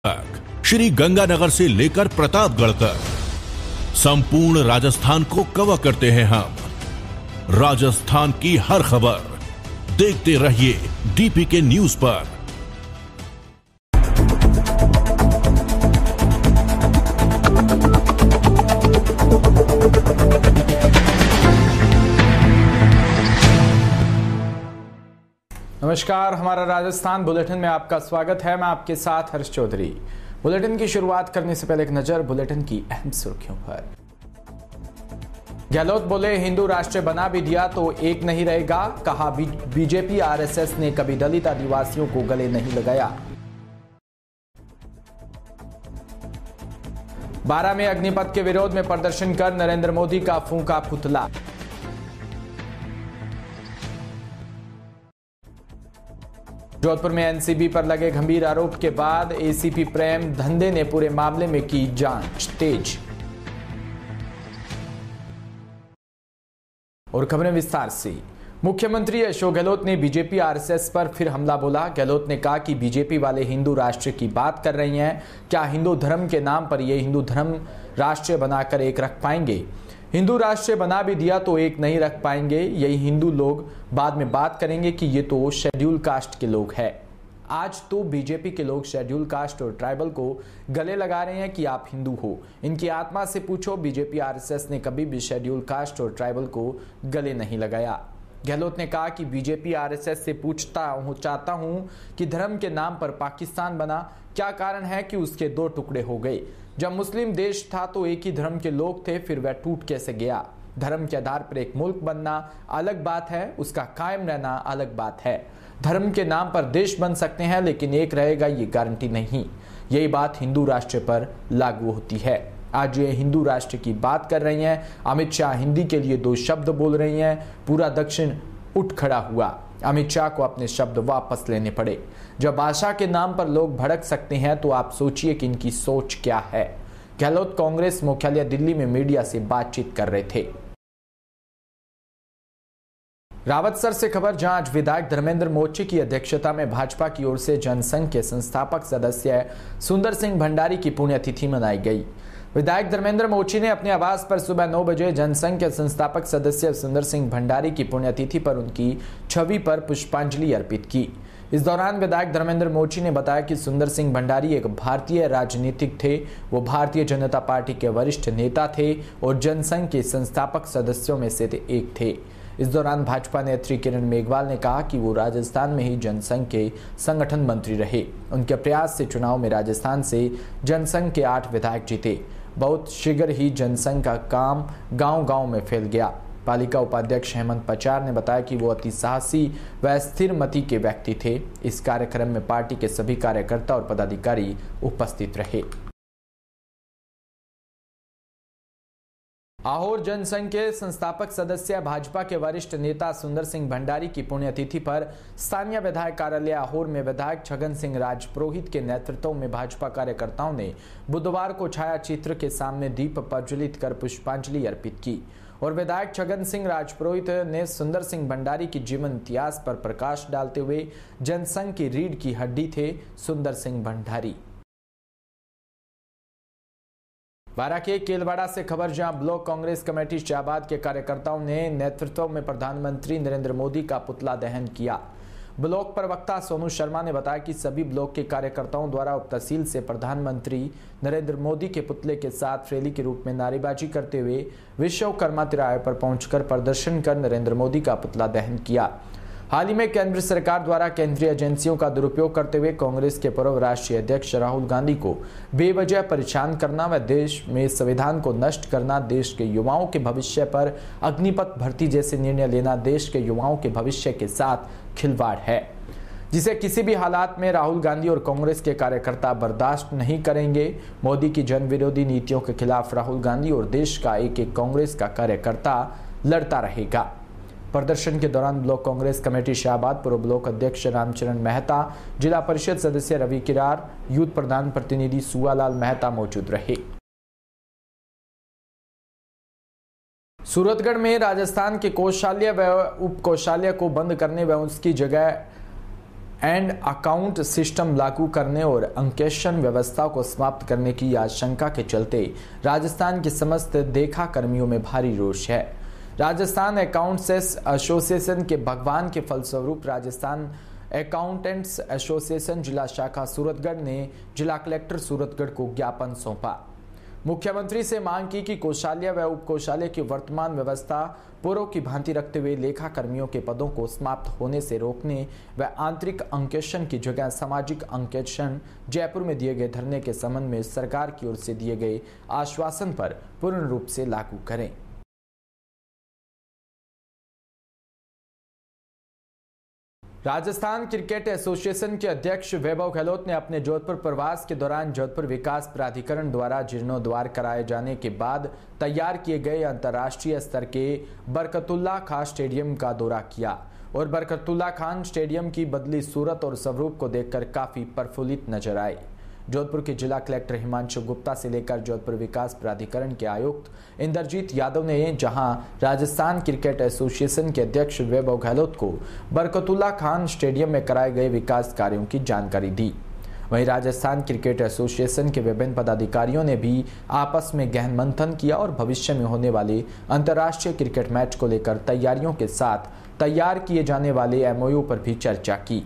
तक, श्री गंगानगर से लेकर प्रतापगढ़ तक संपूर्ण राजस्थान को कवर करते हैं हम। राजस्थान की हर खबर देखते रहिए डीपीके न्यूज पर। नमस्कार, हमारा राजस्थान बुलेटिन में आपका स्वागत है। मैं आपके साथ हर्ष चौधरी। बुलेटिन की शुरुआत करने से पहले एक नजर बुलेटिन की अहम सुर्खियों पर। गहलोत बोले, हिंदू राष्ट्र बना भी दिया तो एक नहीं रहेगा। कहा, बीजेपी आरएसएस ने कभी दलित आदिवासियों को गले नहीं लगाया। 12 में अग्निपथ के विरोध में प्रदर्शन कर नरेंद्र मोदी का फूंका पुतला। जोधपुर में एनसीबी पर लगे गंभीर आरोप के बाद एसीपी प्रेम धंधे ने पूरे मामले में की जांच तेज। और खबरें विस्तार से। मुख्यमंत्री अशोक गहलोत ने बीजेपी आरएसएस पर फिर हमला बोला। गहलोत ने कहा कि बीजेपी वाले हिंदू राष्ट्र की बात कर रही हैं। क्या हिंदू धर्म के नाम पर ये हिंदू धर्म राष्ट्र बनाकर एक रख पाएंगे? हिंदू राष्ट्र बना भी दिया तो एक नहीं रख पाएंगे। यही हिंदू लोग बाद में बात करेंगे कि ये तो शेड्यूल कास्ट के लोग हैं। आज तो बीजेपी के लोग शेड्यूल कास्ट और ट्राइबल को गले लगा रहे हैं कि आप हिंदू हो। इनकी आत्मा से पूछो, बीजेपी आरएसएस ने कभी भी शेड्यूल कास्ट और ट्राइबल को गले नहीं लगाया। गहलोत ने कहा कि बीजेपी आरएसएस से चाहता हूं कि धर्म के नाम पर पाकिस्तान बना। क्या कारण है कि उसके 2 टुकड़े हो गए? जब मुस्लिम देश था तो एक ही धर्म के लोग थे, फिर वह टूट कैसे गया? धर्म के आधार पर एक मुल्क बनना अलग बात है, उसका कायम रहना अलग बात है। धर्म के नाम पर देश बन सकते हैं, लेकिन एक रहेगा ये गारंटी नहीं। यही बात हिंदू राष्ट्र पर लागू होती है। आज ये हिंदू राष्ट्र की बात कर रही हैं। अमित शाह हिंदी के लिए 2 शब्द बोल रही हैं। पूरा दक्षिण उठ खड़ा हुआ। अमित शाह को अपने शब्द वापस लेने पड़े। जब भाषा के नाम पर लोग भड़क सकते हैं तो आप सोचिए कि इनकी सोच क्या है। गहलोत कांग्रेस मुख्यालय दिल्ली में मीडिया से बातचीत कर रहे थे। रावतसर से खबर, जहां आज विधायक धर्मेंद्र मोची की अध्यक्षता में भाजपा की ओर से जनसंघ के संस्थापक सदस्य सुंदर सिंह भंडारी की पुण्यतिथि मनाई गई। विधायक धर्मेंद्र मोची ने अपने आवास पर सुबह 9 बजे जनसंघ के संस्थापक सदस्य सुंदर सिंह भंडारी की पुण्यतिथि पर उनकी छवि पर पुष्पांजलि अर्पित की। इस दौरान विधायक धर्मेंद्र मोची ने बताया कि सुंदर सिंह भंडारी एक भारतीय राजनीतिक थे। वो भारतीय जनता पार्टी के वरिष्ठ नेता थे और जनसंघ के संस्थापक सदस्यों में से एक थे। इस दौरान भाजपा नेत्री किरण मेघवाल ने कहा कि वो राजस्थान में ही जनसंघ के संगठन मंत्री रहे। उनके प्रयास से चुनाव में राजस्थान से जनसंघ के 8 विधायक जीते। बहुत शीघ्र ही जनसंघ का काम गांव-गांव में फैल गया। पालिका उपाध्यक्ष हेमंत पचार ने बताया कि वो अति साहसी व स्थिर मति के व्यक्ति थे। इस कार्यक्रम में पार्टी के सभी कार्यकर्ता और पदाधिकारी उपस्थित रहे। आहोर जनसंघ के संस्थापक सदस्य भाजपा के वरिष्ठ नेता सुंदर सिंह भंडारी की पुण्यतिथि पर स्थानीय विधायक कार्यालय आहोर में विधायक छगन सिंह राजपुरोहित के नेतृत्व में भाजपा कार्यकर्ताओं ने बुधवार को छाया चित्र के सामने दीप प्रज्वलित कर पुष्पांजलि अर्पित की और विधायक छगन सिंह राजपुरोहित ने सुंदर सिंह भंडारी की जीवन इतिहास पर प्रकाश डालते हुए जनसंघ की रीढ़ की हड्डी थे सुंदर सिंह भंडारी। बारां के केलवाड़ा से खबर, जहां ब्लॉक कांग्रेस कमेटी शाहबाद के कार्यकर्ताओं ने नेतृत्व में प्रधानमंत्री नरेंद्र मोदी का पुतला दहन किया। ब्लॉक प्रवक्ता सोनू शर्मा ने बताया कि सभी ब्लॉक के कार्यकर्ताओं द्वारा उप तहसील से प्रधानमंत्री नरेंद्र मोदी के पुतले के साथ रैली के रूप में नारेबाजी करते हुए विश्वकर्मा तिराहे पर पहुंचकर प्रदर्शन कर नरेंद्र मोदी का पुतला दहन किया। हाल ही में केंद्र सरकार द्वारा केंद्रीय एजेंसियों का दुरुपयोग करते हुए कांग्रेस के पूर्व राष्ट्रीय अध्यक्ष राहुल गांधी को बेवजह परेशान करना व देश में संविधान को नष्ट करना, देश के युवाओं के भविष्य पर अग्निपथ भर्ती जैसे निर्णय लेना देश के युवाओं के भविष्य के साथ खिलवाड़ है, जिसे किसी भी हालात में राहुल गांधी और कांग्रेस के कार्यकर्ता बर्दाश्त नहीं करेंगे। मोदी की जन विरोधी नीतियों के खिलाफ राहुल गांधी और देश का एक एक कांग्रेस का कार्यकर्ता लड़ता रहेगा। प्रदर्शन के दौरान ब्लॉक कांग्रेस कमेटी शाहबाद, पूर्व ब्लॉक अध्यक्ष रामचरण मेहता, जिला परिषद सदस्य रवि किरार, यूथ प्रधान प्रतिनिधि सुवालाल मेहता मौजूद रहे। सूरतगढ़ में राजस्थान के कोषालय व उप कोषालय को बंद करने व उसकी जगह एंड अकाउंट सिस्टम लागू करने और अंकेक्षण व्यवस्था को समाप्त करने की आशंका के चलते राजस्थान के समस्त देखा कर्मियों में भारी रोष है। राजस्थान अकाउंटेंट्स एसोसिएशन के भगवान के फलस्वरूप राजस्थान अकाउंटेंट्स एसोसिएशन जिला शाखा सूरतगढ़ ने जिला कलेक्टर सूरतगढ़ को ज्ञापन सौंपा। मुख्यमंत्री से मांग की कि कोषालय व उप कोषालय की वर्तमान व्यवस्था पूर्व की भांति रखते हुए लेखा कर्मियों के पदों को समाप्त होने से रोकने व आंतरिक अंकेक्षण की जगह सामाजिक अंकेक्षण जयपुर में दिए गए धरने के संबंध में सरकार की ओर से दिए गए आश्वासन पर पूर्ण रूप से लागू करें। राजस्थान क्रिकेट एसोसिएशन के अध्यक्ष वैभव गहलोत ने अपने जोधपुर प्रवास के दौरान जोधपुर विकास प्राधिकरण द्वारा जीर्णोद्वार कराए जाने के बाद तैयार किए गए अंतर्राष्ट्रीय स्तर के बरकतुल्ला खान स्टेडियम का दौरा किया और बरकतुल्ला खान स्टेडियम की बदली सूरत और स्वरूप को देखकर काफी प्रफुल्लित नजर आए। जोधपुर के जिला कलेक्टर हिमांशु गुप्ता से लेकर जोधपुर विकास प्राधिकरण के आयुक्त इंद्रजीत यादव ने जहां राजस्थान क्रिकेट एसोसिएशन के अध्यक्ष वैभव गहलोत को बरकतुल्ला खान स्टेडियम में कराए गए विकास कार्यों की जानकारी दी। वहीं राजस्थान क्रिकेट एसोसिएशन के विभिन्न पदाधिकारियों ने भी आपस में गहन मंथन किया और भविष्य में होने वाले अंतर्राष्ट्रीय क्रिकेट मैच को लेकर तैयारियों के साथ तैयार किए जाने वाले एमओयू पर भी चर्चा की।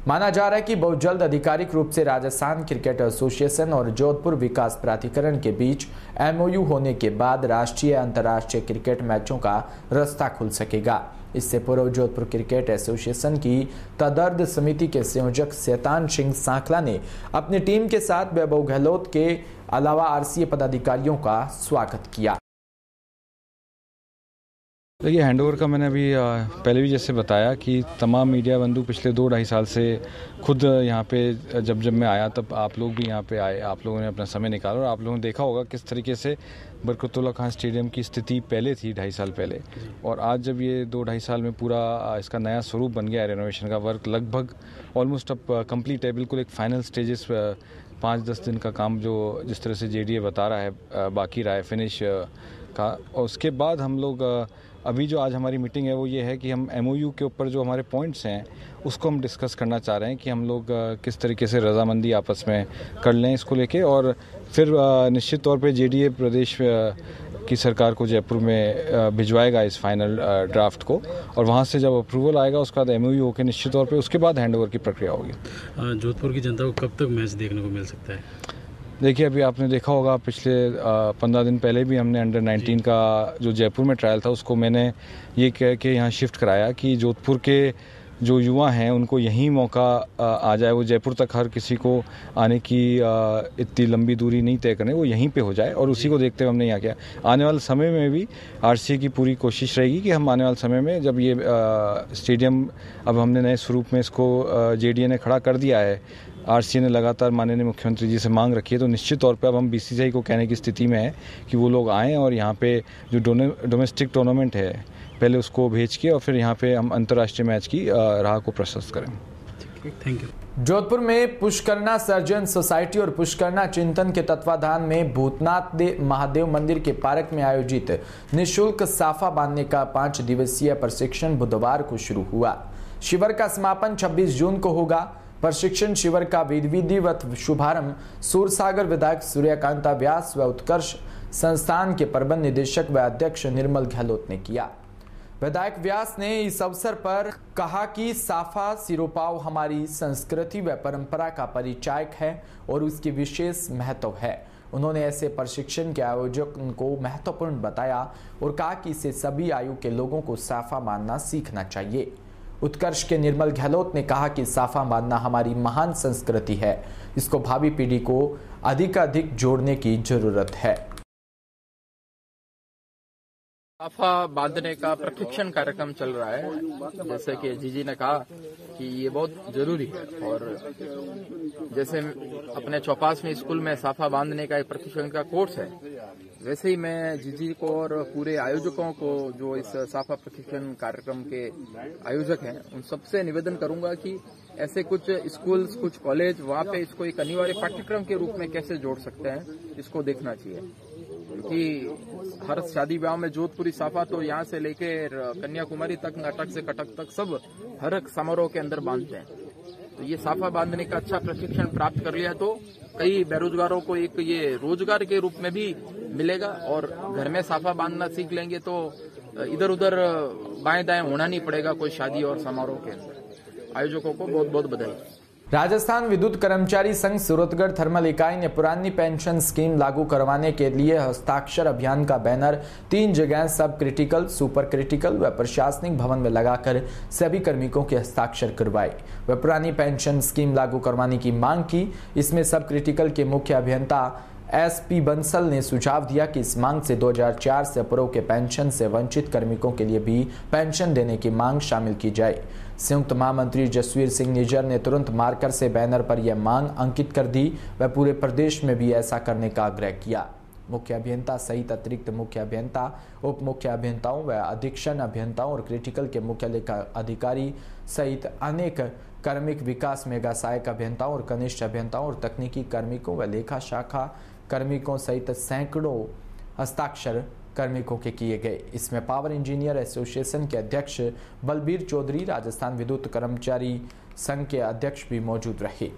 माना जा रहा है कि बहुत जल्द आधिकारिक रूप से राजस्थान क्रिकेट एसोसिएशन और जोधपुर विकास प्राधिकरण के बीच एमओयू होने के बाद राष्ट्रीय अंतर्राष्ट्रीय क्रिकेट मैचों का रास्ता खुल सकेगा। इससे पूर्व जोधपुर क्रिकेट एसोसिएशन की तदर्द समिति के संयोजक शैतान सिंह सांखला ने अपनी टीम के साथ वैभव गहलोत के अलावा आरसीए पदाधिकारियों का स्वागत किया। देखिए, हैंडओवर का मैंने अभी पहले भी जैसे बताया कि तमाम मीडिया बंधु पिछले 2-2.5 साल से खुद यहाँ पे जब मैं आया तब आप लोग भी यहाँ पे आए, आप लोगों ने अपना समय निकाला और आप लोगों ने देखा होगा किस तरीके से बरकतुल्ला खान स्टेडियम की स्थिति पहले थी 2.5 साल पहले, और आज जब ये 2-2.5 साल में पूरा इसका नया स्वरूप बन गया है, रेनोवेशन का वर्क लगभग ऑलमोस्ट अब कंप्लीट है, बिल्कुल एक फाइनल स्टेजेस 5-10 दिन का काम जो जिस तरह से JDA बता रहा है बाकी रहा है फिनिश का। और उसके बाद हम लोग अभी जो आज हमारी मीटिंग है वो ये है कि हम MOU के ऊपर जो हमारे पॉइंट्स हैं उसको हम डिस्कस करना चाह रहे हैं कि हम लोग किस तरीके से रजामंदी आपस में कर लें इसको लेके, और फिर निश्चित तौर पे JDA प्रदेश की सरकार को जयपुर में भिजवाएगा इस फाइनल ड्राफ्ट को, और वहाँ से जब अप्रूवल आएगा उसके बाद MOU होकर निश्चित तौर पे उसके बाद हैंडओवर की प्रक्रिया होगी। जोधपुर की जनता को कब तक मैच देखने को मिल सकता है? देखिए, अभी आपने देखा होगा पिछले 15 दिन पहले भी हमने अंडर 19 का जो जयपुर में ट्रायल था उसको मैंने ये कह के यहाँ शिफ्ट कराया कि जोधपुर के जो युवा हैं उनको यहीं मौका आ जाए, वो जयपुर तक हर किसी को आने की इतनी लंबी दूरी नहीं तय करने, वो यहीं पे हो जाए, और उसी को देखते हुए हमने यहाँ किया। आने वाले समय में भी RCA की पूरी कोशिश रहेगी कि हम आने वाले समय में जब ये स्टेडियम अब हमने नए स्वरूप में इसको JDA ने खड़ा कर दिया है, RCA ने लगातार माननीय मुख्यमंत्री जी से मांग रखी है, तो निश्चित तौर पे अब हम BCCI को कहने की स्थिति में है कि वो लोग आएँ और यहाँ पे जो डोमेस्टिक टूर्नामेंट है पहले उसको भेज के और फिर यहाँ पे हम अंतर्राष्ट्रीय मैच की राह को प्रशस्त करें। Thank you. जोधपुर में पुष्करना सर्जन सोसाइटी और पुष्करना चिंतन के तत्वाधान में भूतनाथ महादेव मंदिर के पार्क में आयोजित निःशुल्क साफा बांधने का 5 दिवसीय प्रशिक्षण बुधवार को शुरू हुआ। शिविर का समापन 26 जून को होगा। प्रशिक्षण शिविर का विधिवत शुभारंभ सूरसागर विधायक सूर्यकांता व्यास व उत्कर्ष संस्थान के प्रबंध निदेशक व अध्यक्ष निर्मल गहलोत ने किया। विधायक व्यास ने इस अवसर पर कहा कि साफा सिरोपाव हमारी संस्कृति व परंपरा का परिचायक है और उसकी विशेष महत्व है। उन्होंने ऐसे प्रशिक्षण के आयोजक को महत्वपूर्ण बताया और कहा कि इसे सभी आयु के लोगों को साफा बांधना सीखना चाहिए। उत्कर्ष के निर्मल गहलोत ने कहा कि साफा बांधना हमारी महान संस्कृति है, इसको भावी पीढ़ी को अधिकाधिक जोड़ने की जरूरत है। साफा बांधने का प्रशिक्षण कार्यक्रम चल रहा है। जैसे कि जीजी ने कहा कि ये बहुत जरूरी है, और जैसे अपने चौपास में स्कूल में साफा बांधने का एक प्रशिक्षण का कोर्स है, वैसे ही मैं जीजी को और पूरे आयोजकों को जो इस साफा प्रशिक्षण कार्यक्रम के आयोजक हैं उन सबसे निवेदन करूंगा कि ऐसे कुछ स्कूल्स, कुछ कॉलेज, वहाँ पे इसको एक अनिवार्य पाठ्यक्रम के रूप में कैसे जोड़ सकते हैं, इसको देखना चाहिए। क्योंकि हर शादी ब्याह में जोधपुरी साफा तो यहाँ से लेकर कन्याकुमारी तक, अटक से कटक तक सब हर एक समारोह के अंदर बांधते हैं। तो ये साफा बांधने का अच्छा प्रशिक्षण प्राप्त कर लिया तो कई बेरोजगारों को एक ये रोजगार के रूप में भी मिलेगा और घर में साफा बांधना सीख लेंगे तो इधर उधर बाएं दाएं होना नहीं पड़ेगा कोई शादी और समारोह के अंदर। आयोजकों को बहुत बहुत बधाई। राजस्थान विद्युत कर्मचारी संघ सूरतगढ़ थर्मल इकाई ने पुरानी पेंशन स्कीम लागू करवाने के लिए हस्ताक्षर अभियान का बैनर 3 जगह सब क्रिटिकल, सुपर क्रिटिकल व प्रशासनिक भवन में लगाकर सभी कार्मिकों के हस्ताक्षर करवाए व पुरानी पेंशन स्कीम लागू करवाने की मांग की। इसमें सब क्रिटिकल के मुख्य अभियंता SP बंसल ने सुझाव दिया कि इस मांग से 2004 से पूर्व के पेंशन से वंचित कार्मिकों के लिए भी पेंशन देने की मांग शामिल की जाए। संयुक्त महामंत्री जसवीर सिंह निज्जर ने तुरंत मार्कर से बैनर पर यह मांग अंकित कर दी व पूरे प्रदेश में भी ऐसा करने का आग्रह किया। मुख्य अभियंता सहित अतिरिक्त मुख्य अभियंता, उप मुख्य अभियंताओं व अधीक्षण अभियंताओं और क्रिटिकल के मुख्य लेखा अधिकारी सहित अनेक कार्मिक विकास मेगा सहायक अभियंताओं और कनिष्ठ अभियंताओं और तकनीकी कार्मिकों व लेखा शाखा कार्मिकों सहित सैकड़ों हस्ताक्षर कार्मिकों के किए गए। इसमें पावर इंजीनियर एसोसिएशन के अध्यक्ष बलबीर चौधरी, राजस्थान विद्युत कर्मचारी संघ के अध्यक्ष भी मौजूद रहे।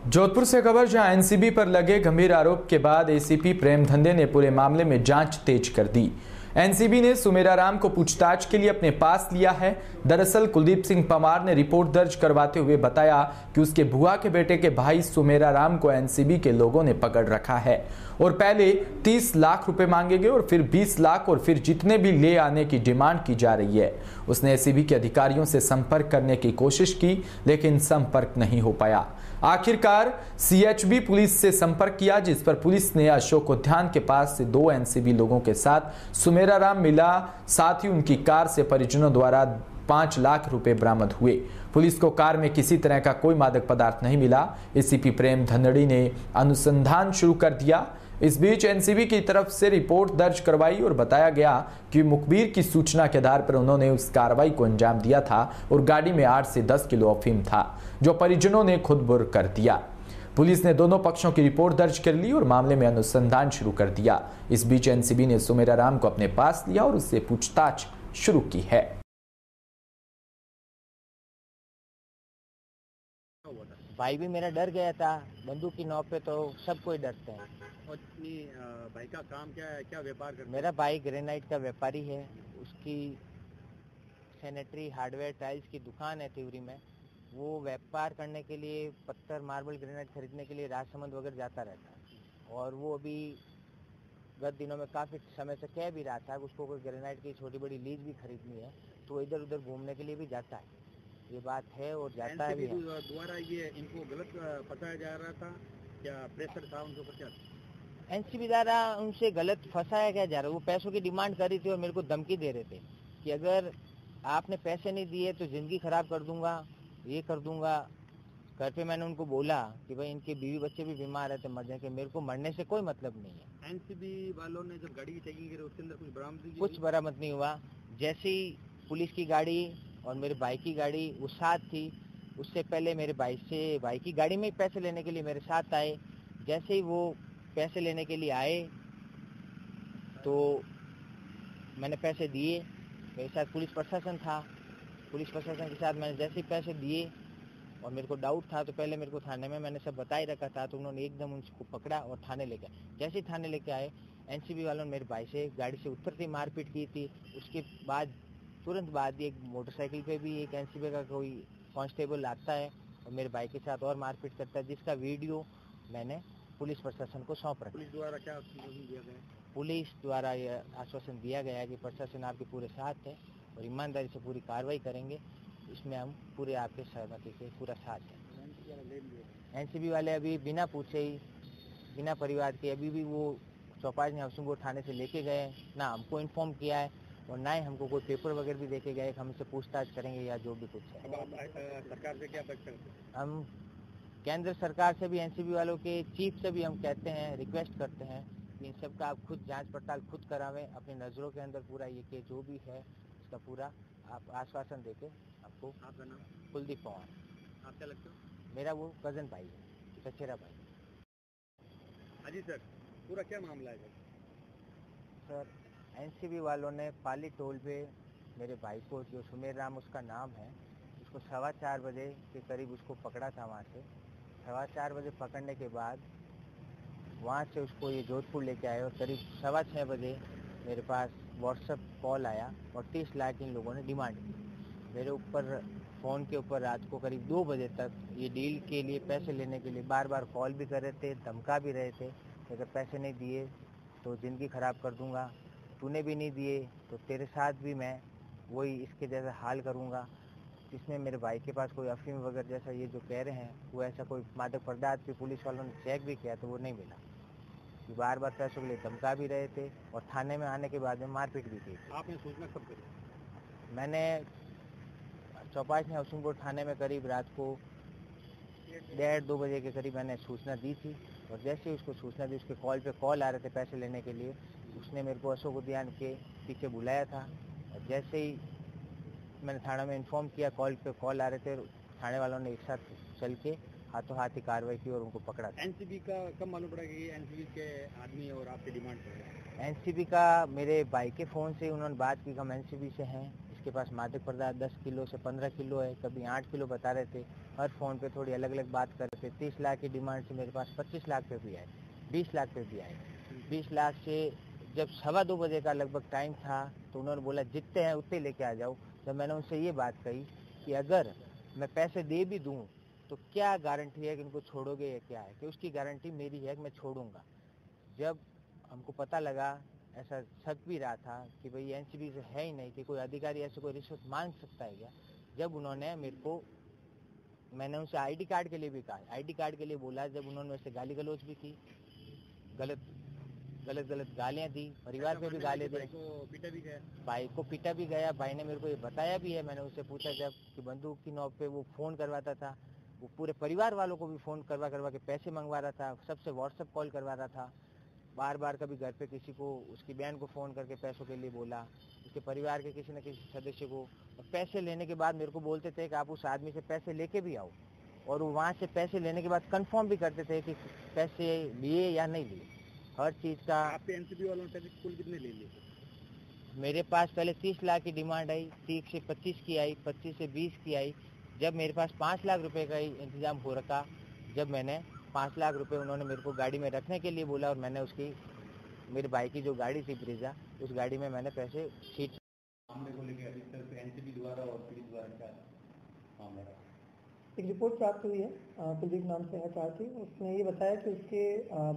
जोधपुर से खबर, जहां एनसीबी पर लगे गंभीर आरोप के बाद एसीपी प्रेम धंधे ने पूरे मामले में जांच तेज कर दी। एनसीबी ने सुमेरा राम को पूछताछ के लिए अपने पास लिया है। दरअसल कुलदीप सिंह पंवार ने रिपोर्ट दर्ज करवाते हुए बताया कि उसके बुआ के बेटे के भाई सुमेरा राम को एनसीबी के लोगों ने पकड़ रखा है और पहले 30 लाख रुपए मांगे गए और फिर 20 लाख और फिर जितने भी ले आने की डिमांड की जा रही है। उसने एसीबी के अधिकारियों से संपर्क करने की कोशिश की लेकिन संपर्क नहीं हो पाया। आखिरकार सीएचबी पुलिस से संपर्क किया, जिस पर पुलिस ने अशोक उद्यान के पास से 2 एनसीबी लोगों के साथ सुमेरा राम मिला। साथ ही उनकी कार से परिजनों द्वारा 5 लाख रुपए बरामद हुए। पुलिस को कार में किसी तरह का कोई मादक पदार्थ नहीं मिला। एसीपी प्रेम धंधड़ी ने अनुसंधान शुरू कर दिया। इस बीच एनसीबी की तरफ से रिपोर्ट दर्ज करवाई और बताया गया कि मुखबिर की सूचना के आधार पर उन्होंने उस कार्रवाई को अंजाम दिया था और गाड़ी में 8 से 10 किलो अफीम था जो परिजनों ने खुद बुर कर दिया। पुलिस ने दोनों पक्षों की रिपोर्ट दर्ज कर ली और मामले में अनुसंधान शुरू कर दिया। इस बीच एनसीबी ने सुमेरा राम को अपने पास लिया और उससे पूछताछ शुरू की है। भाई भी मेरा डर गया था, बंदूक की नौक पे तो सब कोई डरते हैं। और अपनी भाई का काम क्या है, क्या व्यापार करता है? मेरा भाई ग्रेनाइट का व्यापारी है, उसकी सैनिटरी हार्डवेयर टाइल्स की दुकान है तिवरी में। वो व्यापार करने के लिए पत्थर, मार्बल, ग्रेनाइट खरीदने के लिए राजसमंद वगैरह जाता रहता है और वो अभी गत दिनों में काफ़ी समय से कह भी रहा था कि उसको कोई ग्रेनाइट की छोटी बड़ी लीज भी खरीदनी है तो वो इधर उधर घूमने के लिए भी जाता है। ये बात है और जाता है भी है। द्वारा ये इनको गलत फंसाया जा रहा था, क्या प्रेशर था उनके ऊपर? क्या एनसीबी द्वारा उनसे गलत फंसाया क्या जा रहा है? वो पैसों की डिमांड कर रही थी और मेरे को धमकी दे रहे थे कि अगर आपने पैसे नहीं दिए तो जिंदगी खराब कर दूंगा, ये कर दूंगा। घर पे मैंने उनको बोला कि भाई इनके बीवी बच्चे भी बीमार है तो मर जाएंगे, मेरे को मरने से कोई मतलब नहीं है। एनसीबी वालों ने जब गाड़ी की चेकिंग करी उसके अंदर कुछ बरामद कुछ बरामद नहीं हुआ। जैसे ही पुलिस की गाड़ी और मेरे भाई की गाड़ी वो साथ थी, उससे पहले मेरे भाई की गाड़ी में पैसे लेने के लिए मेरे साथ आए। जैसे ही वो पैसे लेने के लिए आए तो मैंने पैसे दिए। मेरे साथ पुलिस प्रशासन था, पुलिस प्रशासन के साथ मैंने जैसे ही पैसे दिए और मेरे को डाउट था तो पहले मेरे को थाने में मैंने सब बता ही रखा था तो उन्होंने एकदम उसको पकड़ा और थाने लेके आए। जैसे ही थाने लेके आए एनसीबी वालों ने मेरे भाई से गाड़ी से उतरती मारपीट की थी। उसके बाद तुरंत बाद एक मोटरसाइकिल पे भी एक एनसीबी का कोई कांस्टेबल आता है और मेरे भाई के साथ और मारपीट करता है, जिसका वीडियो मैंने पुलिस प्रशासन को सौंप रखा। पुलिस द्वारा क्या आश्वासन दिया गया? पुलिस द्वारा यह आश्वासन दिया गया है कि प्रशासन आपके पूरे साथ है और ईमानदारी से पूरी कार्रवाई करेंगे। इसमें हम पूरे आपके सहमति से पूरा साथ हैं। एनसीबी वाले अभी बिना पूछे ही, बिना परिवार के अभी भी वो चौपाल ने हाउसिंग बोर्ड थाने से लेके गए, ना हमको इन्फॉर्म किया है और ना ही हमको कोई पेपर वगैरह भी देके गए कि हमसे पूछताछ करेंगे या जो भी कुछ है। सरकार से क्या अपेक्षा करते हैं? हम केंद्र सरकार से भी, एनसीबी वालों के चीफ से भी हम कहते हैं, रिक्वेस्ट करते हैं कि इन सब का आप खुद जांच पड़ताल खुद करावें, अपनी नज़रों के अंदर पूरा ये कि जो भी है इसका पूरा आप आश्वासन देके आपको। आपका नाम? कुलदीप पवार। आप क्या लगते हो? मेरा वो कज़न भाई है, चचेरा भाई। अजी सर, पूरा क्या मामला है सर? एनसीबी वालों ने पाली टोल पे मेरे भाई को, जो सुमेर राम उसका नाम है, उसको 4:15 बजे के करीब उसको पकड़ा था वहाँ से। 4:15 बजे पकड़ने के बाद वहाँ से उसको ये जोधपुर लेके आए और करीब 6:15 बजे मेरे पास व्हाट्सएप कॉल आया और 30 लाख इन लोगों ने डिमांड की मेरे ऊपर। फ़ोन के ऊपर रात को करीब 2 बजे तक ये डील के लिए, पैसे लेने के लिए बार बार कॉल भी कर रहे थे, धमका भी रहे थे। अगर पैसे नहीं दिए तो ज़िंदगी ख़राब कर दूंगा, तूने भी नहीं दिए तो तेरे साथ भी मैं वही इसके जैसा हाल करूंगा। इसमें मेरे भाई के पास कोई अफीम वगैरह जैसा ये जो कह रहे हैं वो ऐसा कोई मादक पदार्थ भी पुलिस वालों ने चेक भी किया तो वो नहीं मिला। कि बार बार पैसों के लिए धमका भी रहे थे और थाने में आने के बाद में मारपीट भी की। आपने सूचना कब करी? मैंने चौपासी हाउसिंग बोर्ड थाने में करीब रात को 1:30-2 बजे के करीब मैंने सूचना दी थी और जैसे ही उसको सूचना दी, उसके कॉल पे कॉल आ रहे थे पैसे लेने के लिए। उसने मेरे को अशोक उद्यान के पीछे बुलाया था और जैसे ही मैंने थाना में इन्फॉर्म किया, कॉल पे कॉल आ रहे थे, थाने वालों ने एक साथ चल के हाथों हाथ ही कार्रवाई की और उनको पकड़ा था। एनसीबी का कब मालूम पड़ा कि एनसीबी के आदमी और आपसे डिमांड कर रहे हैं? एनसीबी का मेरे भाई के फ़ोन से उन्होंने बात की कि हम एनसीबी से हैं, इसके पास मादक पदार्थ 10 किलो से 15 किलो है, कभी 8 किलो बता रहे थे। हर फ़ोन पे थोड़ी अलग अलग बात कर रहे थे। 30 लाख की डिमांड से मेरे पास 25 लाख पे भी आए, 20 लाख पे भी आए। 20 लाख से जब 2:15 बजे का लगभग टाइम था तो उन्होंने बोला जितने हैं उतने लेके आ जाओ। जब मैंने उनसे ये बात कही कि अगर मैं पैसे दे भी दूँ तो क्या गारंटी है कि उनको छोड़ोगे या क्या है, कि उसकी गारंटी मेरी है कि मैं छोड़ूंगा। जब हमको पता लगा, ऐसा शक भी रहा था कि भाई एनसीबी से है ही नहीं, कि कोई अधिकारी ऐसे कोई रिश्वत मांग सकता है क्या। जब उन्होंने मेरे को, मैंने उनसे आईडी कार्ड के लिए भी कहा, आईडी कार्ड के लिए बोला, जब उन्होंने वैसे गाली गलौज भी की, गलत गालियां दी, परिवार पे भी गाली दी, भाई को पीटा भी गया। भाई ने मेरे को ये बताया भी है, मैंने उससे पूछा जब कि बंदूक की नोक पे वो फ़ोन करवाता था, वो पूरे परिवार वालों को भी फ़ोन करवा के पैसे मंगवा रहा था, सबसे व्हाट्सएप कॉल करवा रहा था। बार बार कभी घर पे किसी को, उसकी बहन को फ़ोन करके पैसों के लिए बोला, उसके परिवार के किसी न किसी सदस्य को। और पैसे लेने के बाद मेरे को बोलते थे कि आप उस आदमी से पैसे लेके भी आओ, और वो वहाँ से पैसे लेने के बाद कंफर्म भी करते थे कि पैसे लिए या नहीं लिए, हर चीज़ का। आपसे एनसीबी वालों ने पैसे कुल कितने ले लिए? मेरे पास पहले 30 लाख की डिमांड आई, 30 से 25 की आई, 25 से 20 की आई। जब मेरे पास 5 लाख रुपए का ही इंतजाम हो रखा, जब मैंने 5 लाख रुपए उन्होंने मेरे को गाड़ी में रखने के लिए बोला और मैंने उसकी, मेरे भाई की जो गाड़ी थी ब्रीजा, उस गाड़ी में मैंने पैसे सीट। मामले को लेकर अधिकतर से एनसीबी द्वारा और पुलिस द्वारा क्या मामला रहा? एक रिपोर्ट प्राप्त हुई है, कुलदीप नाम से है साथी। उसने ये बताया कि उसके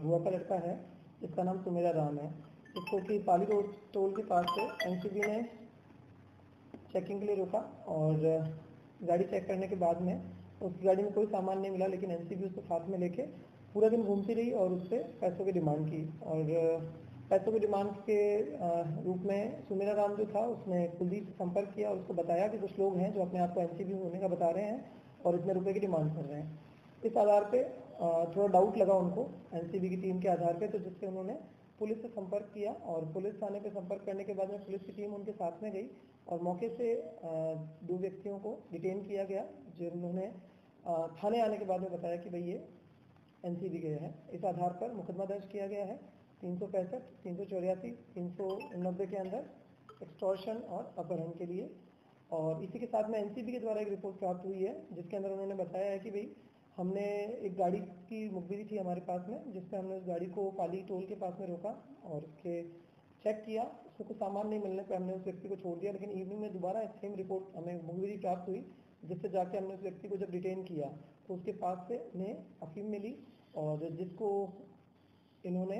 बुआ का लड़का है जिसका नाम सुमेरा राम है, इसको कि पाली रोड टोल के पास से एनसीबी ने चेकिंग के लिए रोका और गाड़ी चेक करने के बाद में उसकी गाड़ी में कोई सामान नहीं मिला, लेकिन एनसीबी उसको साथ में लेके पूरा दिन घूमती रही और उससे पैसों की डिमांड की। और पैसों की डिमांड के रूप में सुमेरा राम जो था उसने कुलदीप से संपर्क किया और उसको बताया कि कुछ लोग हैं जो अपने आप को एनसीबी होने का बता रहे हैं और इतने रुपए की डिमांड कर रहे हैं। इस आधार पे थोड़ा डाउट लगा उनको एनसीबी की टीम के आधार पे, तो जिससे उन्होंने पुलिस से संपर्क किया और पुलिस थाने पे संपर्क करने के बाद में पुलिस की टीम उनके साथ में गई और मौके से 2 व्यक्तियों को डिटेन किया गया, जिन्होंने थाने आने के बाद में बताया कि भाई ये एनसीबी गए हैं। इस आधार पर मुकदमा दर्ज किया गया है 365, 384, 390 के अंदर एक्सटॉर्शन और अपहरण के लिए। और इसी के साथ में एनसीबी के द्वारा एक रिपोर्ट प्राप्त हुई है जिसके अंदर उन्होंने बताया है कि भाई हमने एक गाड़ी की मुखबिरी थी हमारे पास में, जिसमें हमने उस गाड़ी को पाली टोल के पास में रोका और उसके चेक किया, उसको कुछ सामान नहीं मिलने पर हमने उस व्यक्ति को छोड़ दिया। लेकिन इवनिंग में दोबारा सेम रिपोर्ट हमें मुखबिरी प्राप्त हुई, जिससे जाके हमने उस व्यक्ति को जब डिटेन किया तो उसके पास से इन्हें अफीम मिली और जिसको इन्होंने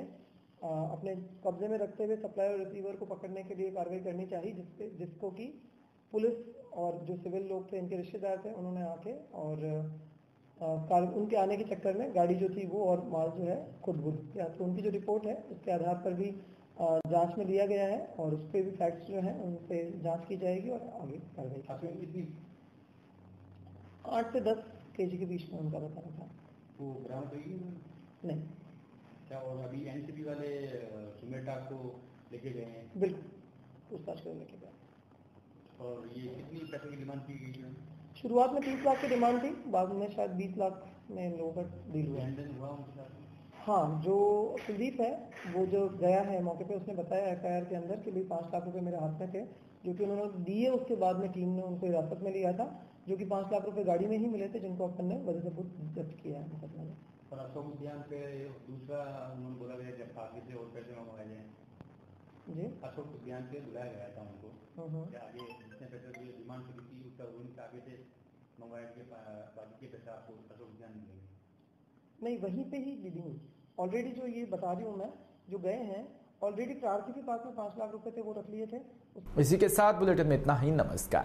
अपने कब्जे में रखते हुए सप्लायर और रिसीवर को पकड़ने के लिए कार्रवाई करनी चाहिए, जिसको कि पुलिस और जो सिविल लोग थे, इनके रिश्तेदार थे, उन्होंने आके और उनके आने के चक्कर में गाड़ी जो थी वो और माल जो है खुद बुध किया। तो उनकी जो रिपोर्ट है उसके आधार पर भी जांच में लिया गया है और उस पर भी फैक्ट्स जो हैं उन पे जांच की जाएगी और आगे कार्रवाई की जाएगी। 8 से 10 kg के बीच में उनका बताना था। वो बरामद हुई नहीं क्या? और अभी एनसीबी वाले सुमेटा को लेके गए हैं? बिल्कुल, पूछताछ करने के बाद। और ये कितनी पैसे की डिमांड की गई है? शुरुआत में 30 लाख की डिमांड थी, बाद में शायद 20 लाख में इन लोगों का डील हुआ। हाँ, जो कुलदीप है वो जो गया है मौके पे, उसने बताया एफआईआर के अंदर कि भाई 5 लाख रुपए मेरे हाथ में थे जो कि उन्होंने दिए। उसके बाद में टीम ने उनको हिरासत में लिया था, जो कि 5 लाख रुपए गाड़ी में ही मिले थे, जिनको अपन ने वजह से जब्त किया है मुकदमे में। और अशोक उद्यान पे दूसरा उन्होंने बोला गया जब आगे से और पैसे मंगवाए जाए जी, अशोक उद्यान पे बुलाया गया था उनको, क्या आगे जितने पैसे की डिमांड की थी उसका उनके आगे से मंगवाए के बाकी के पैसा आपको अशोक उद्यान मिलेंगे? नहीं, वहीं पे ही डीलिंग ऑलरेडी जो ये बता रही हूँ मैं, जो गए हैं ऑलरेडी प्रार्थी के पास में 5 लाख रुपए थे, वो रख लिए थे। इसी के साथ बुलेटिन में इतना ही। नमस्कार।